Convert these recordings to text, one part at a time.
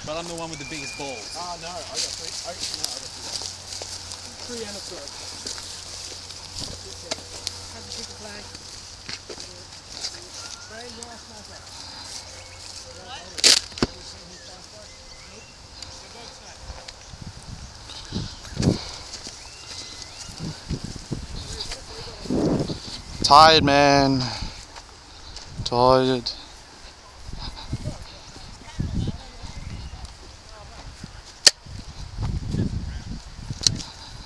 But I'm the one with the biggest balls. Oh no, I got three. I got three and a throw. How's the chicken flag? Brain glass, smash that. Tired, man. Tired.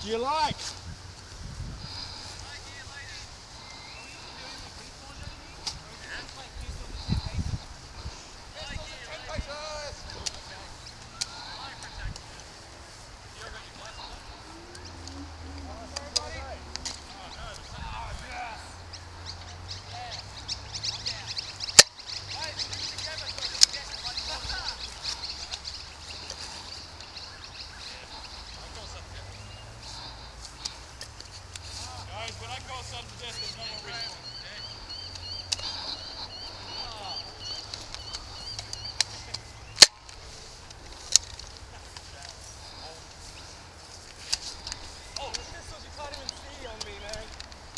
Do you like? When I call sudden death, there's no more response. Oh, this is your vitamin C on me, man.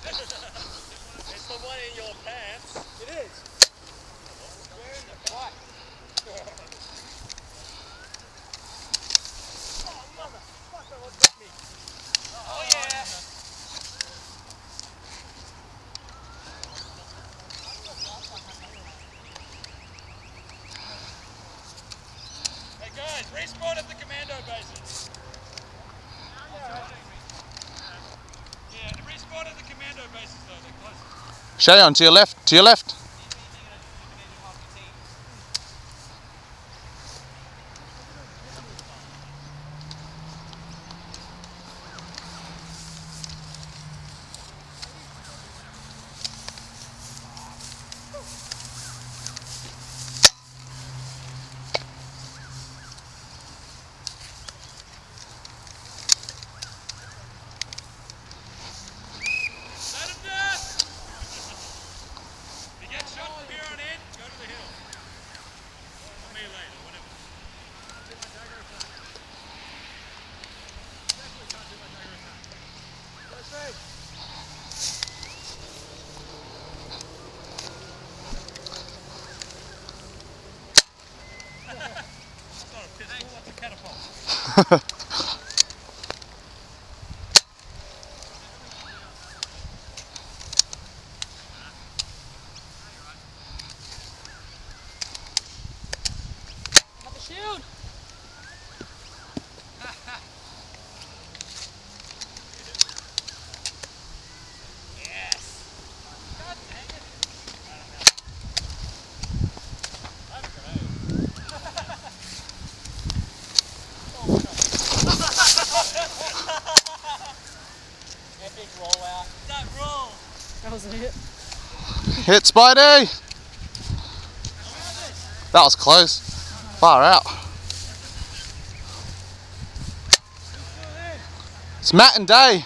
It's the one in your pants. It is. Where in the butt? Oh, motherfucker, what hit me? Oh, yeah. Hey guys, respawn at the commando bases. Yeah, respawn at the commando bases though, they're close. Shayon, to your left, to your left. Shield! Yes! God dang it! I have a grenade. Epic rollout. That roll! That was a hit. Hit, Spidey! That was close. Far out. It's Matt and Day.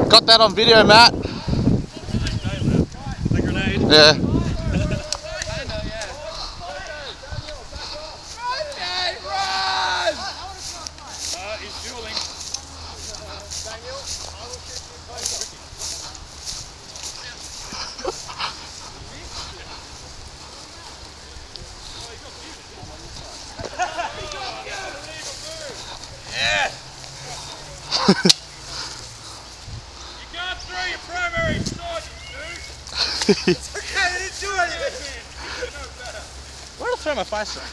Got that on video, Matt. The grenade. Yeah. He's dueling. Daniel, I will shoot you closer. Yeah! You can't throw your primary sword, dude! It's okay, I didn't do anything! Where did I throw my fire strike?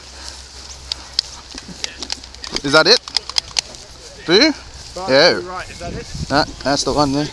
Is that it? Boo? Right, Yeah. right, is that it? That's the one there.